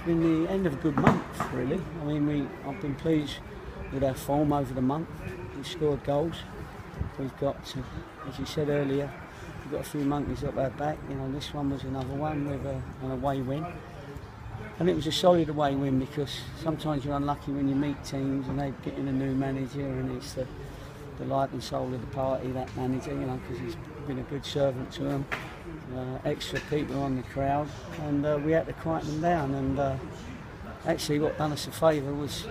It's been the end of a good month, really. I mean, I've been pleased with our form over the month. We've scored goals. We've got, as you said earlier, we've got a few monkeys up our back. You know, this one was another one with an away win. And it was a solid away win because sometimes you're unlucky when you meet teams and they get in a new manager and it's the life and soul of the party, that manager, you know, because he's been a good servant to them. Extra people on the crowd, and we had to quieten them down. And actually, what done us a favour was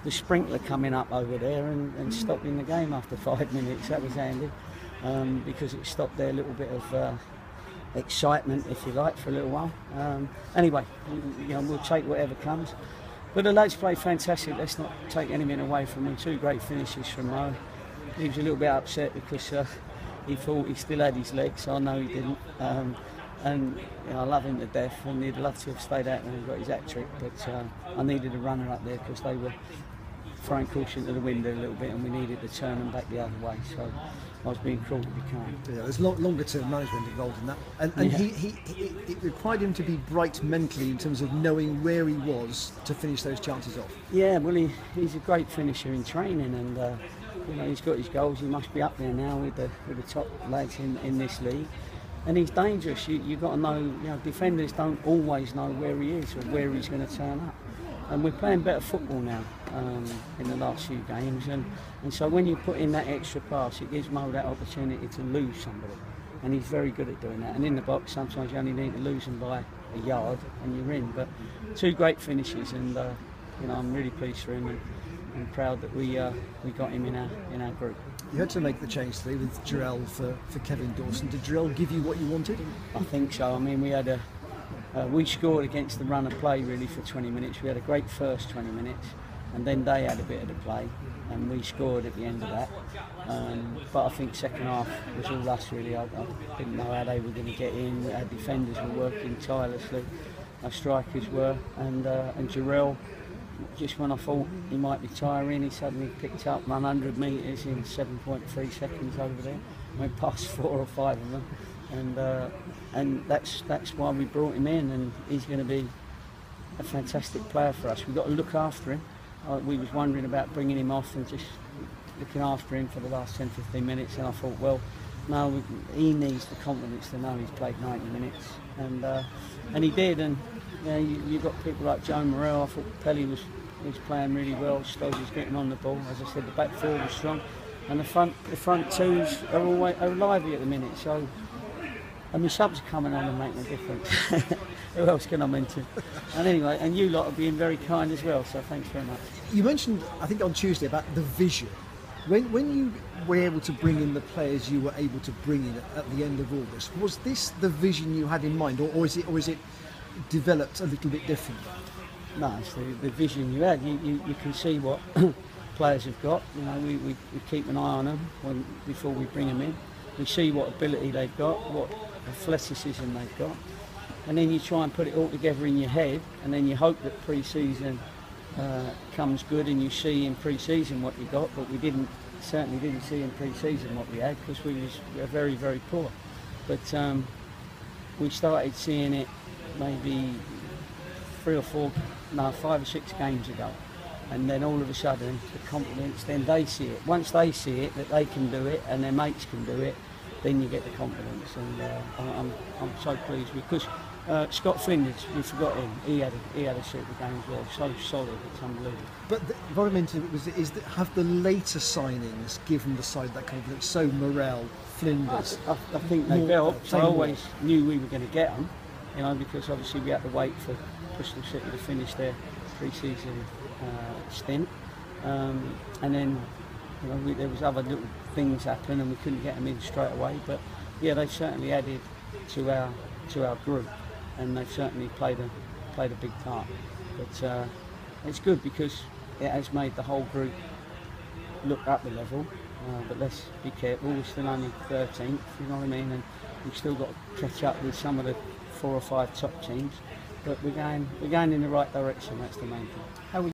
the sprinkler coming up over there and stopping the game after 5 minutes. That was handy because it stopped their little bit of excitement, if you like, for a little while. Anyway, you know, we'll take whatever comes. But the lads played fantastic. Let's not take anything away from them. Two great finishes from Mo. He was a little bit upset because he thought he still had his legs. I know he didn't. And you know, I love him to death, and he'd love to have stayed out there and got his hat-trick. But I needed a runner up there because they were throwing caution to the wind a little bit, and we needed to turn them back the other way. So I was being cruel to be kind. Yeah, there's longer-term management involved in that, and yeah. It required him to be bright mentally in terms of knowing where he was to finish those chances off. Yeah, well, he's a great finisher in training, and you know, he's got his goals. He must be up there now with the top lads in this league, and he's dangerous. You've got to know. You know, defenders don't always know where he is or where he's going to turn up. And we're playing better football now in the last few games, and so when you put in that extra pass, it gives Mo that opportunity to lose somebody, and he's very good at doing that. And in the box, sometimes you only need to lose them by a yard, and you're in. But two great finishes, and you know, I'm really pleased for him and proud that we got him in our group. You had to make the change today with Jarrell for Kevin Dawson. Did Jarrell give you what you wanted? I think so. I mean, we scored against the run of play really for 20 minutes. We had a great first 20 minutes, and then they had a bit of the play, and we scored at the end of that. But I think second half was all us really. I didn't know how they were going to get in. Our defenders were working tirelessly, our strikers were, and Jarrell, just when I thought he might be tiring, he suddenly picked up 100 metres in 7.3 seconds over there. Went past 4 or 5 of them. And that's why we brought him in, and he's going to be a fantastic player for us. We've got to look after him. We was wondering about bringing him off and just looking after him for the last 10-15 minutes, and I thought, well, no, he needs the confidence to know he's played 90 minutes, and he did. And you know, you've got people like Joe Morrell. I thought Pelly was playing really well. Stones was getting on the ball. As I said, the back four was strong, and the front twos are lively at the minute. So. And my subs are coming on and making a difference. Who else can I mention? And anyway, and you lot are being very kind as well, so thanks very much. You mentioned, I think on Tuesday, about the vision. When you were able to bring in the players you were able to bring in at the end of August, was this the vision you had in mind, or is it developed a little bit differently? No, it's the vision you had. You can see what players have got. You know, we keep an eye on them before we bring them in. We see what ability they've got, what athleticism they've got, and then you try and put it all together in your head, and then you hope that pre-season comes good and you see in pre-season what you got. But we certainly didn't see in pre-season what we had, because we were very, very poor. But we started seeing it maybe 5 or 6 games ago, and then all of a sudden the confidence, then they see it. Once they see it, that they can do it and their mates can do it, then you get the confidence. And I'm so pleased because Scott Flinders, we forgot him. He had a super game as well. So solid, it's unbelievable. But what I meant is that have the later signings given the side that confidence? So Morrell, Flinders. I think they helped. I always knew we were going to get them, you know, because obviously we had to wait for Bristol City to finish their pre-season stint, and then you know, there was other little things happen and we couldn't get them in straight away. But yeah, they certainly added to our group, and they've certainly played a big part. But it's good because it has made the whole group look up the level. But let's be careful. We're still only 13th, you know what I mean, and we've still got to catch up with some of the 4 or 5 top teams. But we're going in the right direction. That's the main thing.